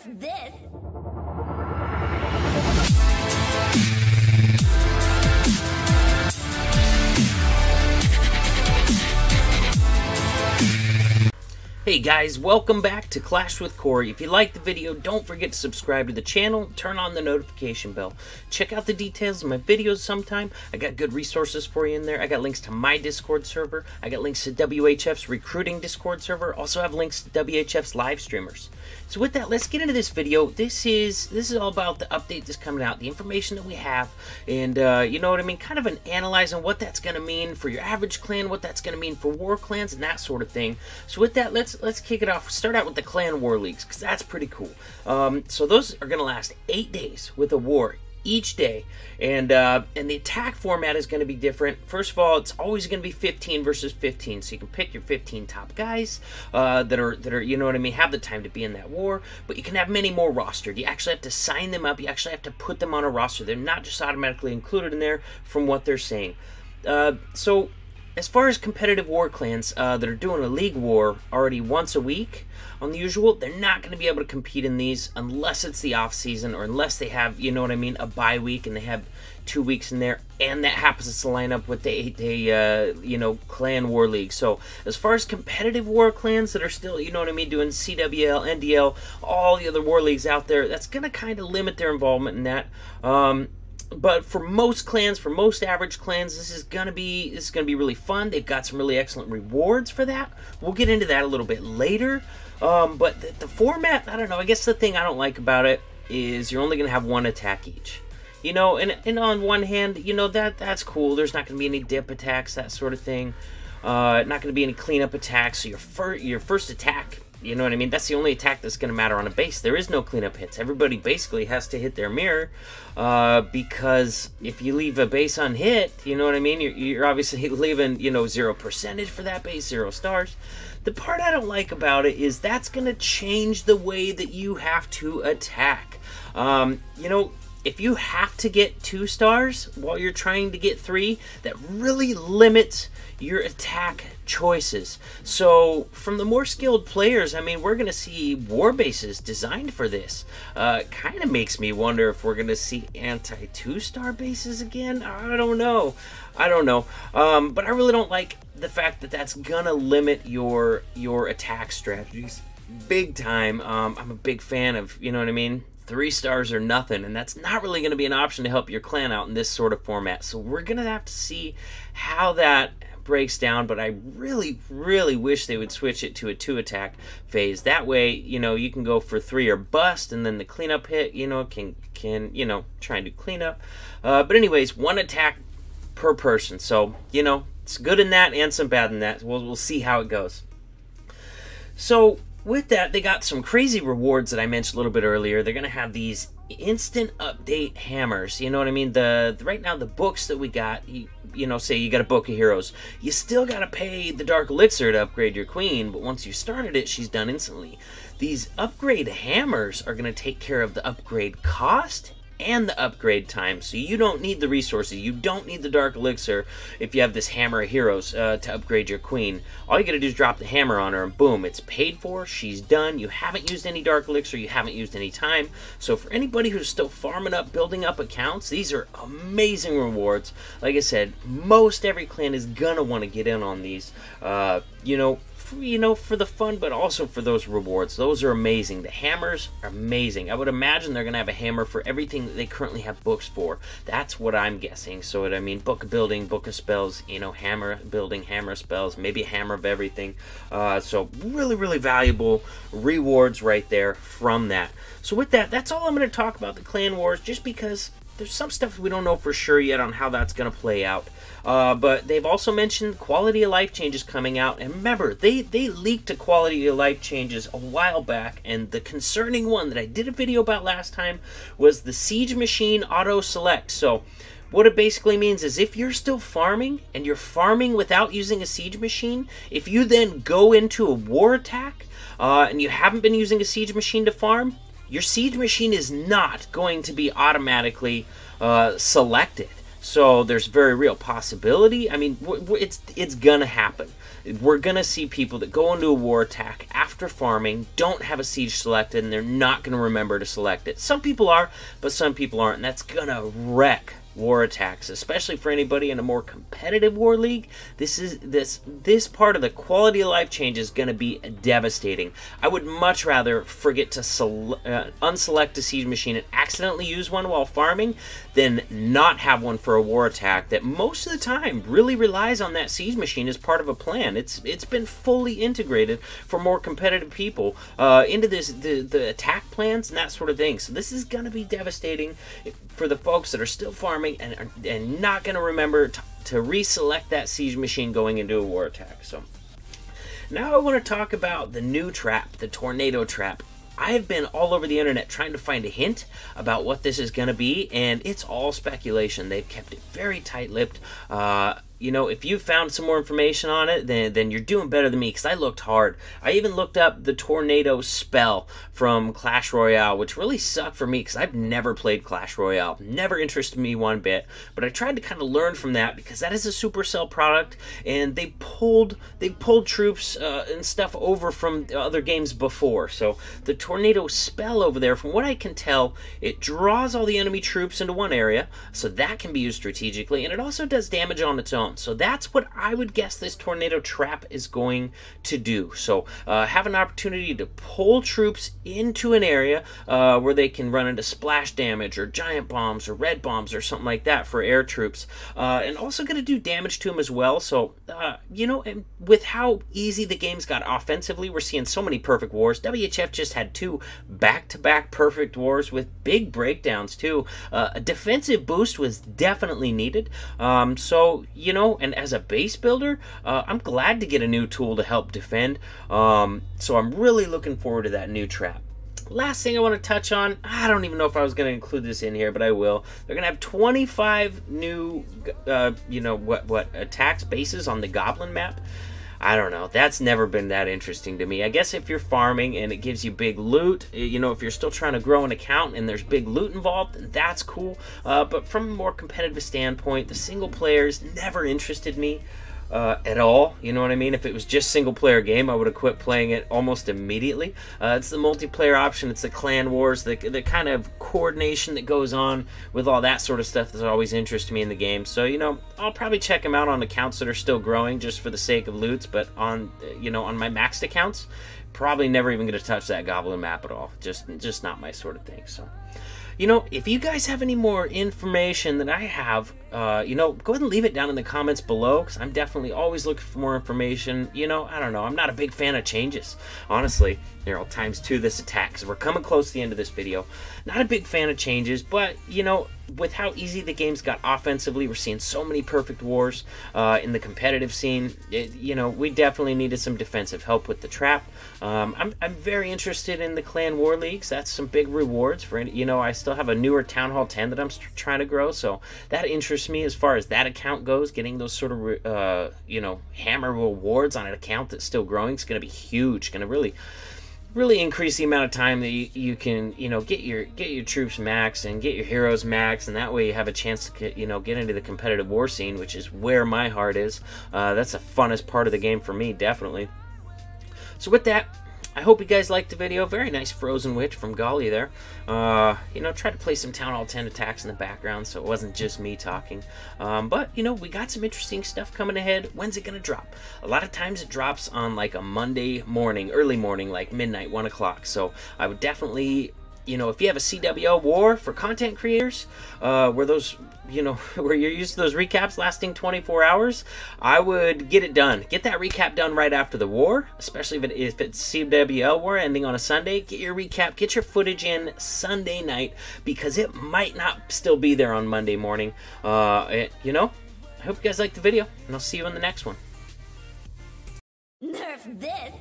of this. Hey guys, welcome back to Clash with Corey. If you liked the video, don't forget to subscribe to the channel, turn on the notification bell. Check out the details of my videos sometime. I got good resources for you in there. I got links to my Discord server. I got links to WHF's recruiting Discord server. Also have links to WHF's live streamers. So with that, let's get into this video. This is all about the update that's coming out, the information that we have, and you know what I mean, kind of an analyzing what that's going to mean for your average clan, what that's going to mean for war clans, and that sort of thing. So with that, let's kick it off. Start out with the clan war leagues, because that's pretty cool. So those are going to last 8 days with a war each day, and the attack format is going to be different. First of all, it's always going to be 15 versus 15, so you can pick your 15 top guys that are you know what I mean, have the time to be in that war, but you can have many more rostered. You actually have to sign them up. You actually have to put them on a roster. They're not just automatically included in there from what they're saying. So as far as competitive war clans that are doing a league war already once a week on the usual, they're not going to be able to compete in these unless it's the off season, or unless they have, you know what I mean, a bye week and they have 2 weeks in there, and that happens to line up with the 8-day you know, clan war league. So as far as competitive war clans that are still, you know what I mean, doing CWL, NDL, all the other war leagues out there, that's going to kind of limit their involvement in that. But for most clans, for most average clans, this is gonna be really fun. They've got some really excellent rewards for that. We'll get into that a little bit later. But the format, I don't know. I guess the thing I don't like about it is you're only gonna have one attack each. You know, and on one hand, you know, that's cool. There's not gonna be any dip attacks, that sort of thing. Not gonna be any cleanup attacks. So your first attack, you know what I mean, that's the only attack that's going to matter on a base. There is no cleanup hits. Everybody basically has to hit their mirror, because if you leave a base unhit, you know what I mean, you're obviously leaving, you know, 0% for that base, 0 stars. The part I don't like about it is that's going to change the way that you have to attack. You know, if you have to get 2 stars while you're trying to get 3, that really limits your attack choices. So from the more skilled players, I mean, we're going to see war bases designed for this. Kind of makes me wonder if we're going to see anti 2-star bases again. I don't know. But I really don't like the fact that that's going to limit your attack strategies big time. I'm a big fan of, you know what I mean, 3 stars or nothing, and that's not really going to be an option to help your clan out in this sort of format. So we're going to have to see how that breaks down, but I really wish they would switch it to a 2 attack phase. That way, you know, you can go for 3 or bust, and then the cleanup hit, you know, can you know, try and do cleanup. But anyways, 1 attack per person. So, you know, it's good in that and some bad in that. We'll see how it goes. So with that, they got some crazy rewards that I mentioned a little bit earlier. They're going to have these instant update hammers. You know what I mean? Right now, the books that we got, you know, say you got a book of heroes, you still got to pay the dark elixir to upgrade your queen, but once you started it, she's done instantly. These upgrade hammers are going to take care of the upgrade cost and the upgrade time, so you don't need the resources, you don't need the dark elixir if you have this hammer of heroes to upgrade your queen. All you gotta do is drop the hammer on her and boom, it's paid for, she's done. You haven't used any dark elixir, you haven't used any time. So for anybody who's still farming up, building up accounts, these are amazing rewards. Like I said, most every clan is gonna want to get in on these, you know, for the fun, but also for those rewards. Those are amazing. The hammers are amazing. I would imagine they're going to have a hammer for everything that they currently have books for. That's what I'm guessing. So, I mean, book of building, book of spells, you know, hammer building, hammer spells, maybe a hammer of everything. So, really valuable rewards right there from that. So, with that, that's all I'm going to talk about the clan wars, just because there's some stuff we don't know for sure yet on how that's going to play out. But they've also mentioned quality of life changes coming out. And remember, they leaked a quality of life changes a while back. And the concerning one that I did a video about last time was the Siege Machine Auto Select. So what it basically means is if you're still farming and you're farming without using a Siege Machine, if you then go into a war attack and you haven't been using a Siege Machine to farm, your Siege Machine is not going to be automatically selected. So there's very real possibility. I mean, it's gonna happen. We're gonna see people that go into a war attack after farming, don't have a siege selected, and they're not gonna remember to select it. Some people are, but some people aren't, and that's gonna wreck war attacks, especially for anybody in a more competitive war league. This part of the quality of life change is going to be devastating. I would much rather forget to unselect a siege machine and accidentally use one while farming than not have one for a war attack that most of the time really relies on that siege machine as part of a plan. It's been fully integrated for more competitive people into the attack plans and that sort of thing. So this is going to be devastating for the folks that are still farming and not going to remember to reselect that siege machine going into a war attack. So now I want to talk about the new trap, the tornado trap. I have been all over the internet trying to find a hint about what this is going to be, and it's all speculation. They've kept it very tight-lipped. You know, if you found some more information on it, then you're doing better than me, because I looked hard. I even looked up the tornado spell from Clash Royale, which really sucked for me, because I've never played Clash Royale. Never interested me one bit. But I tried to kind of learn from that, because that is a Supercell product, and they pulled troops and stuff over from other games before. So the tornado spell over there, from what I can tell, it draws all the enemy troops into one area, so that can be used strategically, and it also does damage on its own. So that's what I would guess this tornado trap is going to do. So have an opportunity to pull troops into an area where they can run into splash damage or giant bombs or red bombs or something like that for air troops, and also going to do damage to them as well. So you know, and with how easy the game's got offensively, we're seeing so many perfect wars. WHF just had 2 back-to-back perfect wars with big breakdowns too. A defensive boost was definitely needed. So you know, and as a base builder, I'm glad to get a new tool to help defend. So I'm really looking forward to that new trap. Last thing I want to touch on, I don't even know if I was going to include this in here, but I will. They're going to have 25 new, you know, attacks bases on the Goblin map. I don't know. That's never been that interesting to me. I guess if you're farming and it gives you big loot, you know, if you're still trying to grow an account and there's big loot involved, then that's cool. But from a more competitive standpoint, the single players never interested me at all. You know what I mean? If it was just single player game, I would have quit playing it almost immediately. It's the multiplayer option, it's the clan wars, the kind of coordination that goes on with all that sort of stuff that always interests me in the game. So, you know, I'll probably check them out on accounts that are still growing just for the sake of loots, but on, you know, on my maxed accounts, probably never even going to touch that Goblin map at all. Just not my sort of thing. So, you know, if you guys have any more information that I have, you know, go ahead and leave it down in the comments below, because I'm definitely always looking for more information. You know, I don't know. I'm not a big fan of changes, honestly. Here, I'll ×2 this attack, because we're coming close to the end of this video. Not a big fan of changes, but, you know, with how easy the game's got offensively, we're seeing so many perfect wars in the competitive scene. You know, we definitely needed some defensive help with the trap. I'm very interested in the clan war leagues. That's some big rewards for, you know, I still have a newer Town Hall 10 that I'm trying to grow, so that interests me as far as that account goes. Getting those sort of you know, hammer rewards on an account that's still growing is going to be huge. Going to really increase the amount of time that you can, you know, get your troops max and get your heroes max, and that way you have a chance to, you know, get into the competitive war scene, which is where my heart is. That's the funnest part of the game for me, definitely. So with that, I hope you guys liked the video. Very nice Frozen Witch from Golly there. You know, tried to play some Town Hall 10 attacks in the background, so it wasn't just me talking. But, you know, we got some interesting stuff coming ahead. When's it going to drop? A lot of times it drops on, like, a Monday morning, early morning, like midnight, 1 o'clock. So I would definitely, you know, if you have a CWL war for content creators, where those, you know, where you're used to those recaps lasting 24 hours, I would get it done. Get that recap done right after the war, especially if it's CWL war ending on a Sunday. Get your recap, get your footage in Sunday night, because it might not still be there on Monday morning. You know, I hope you guys liked the video, and I'll see you in the next one. Nerf this!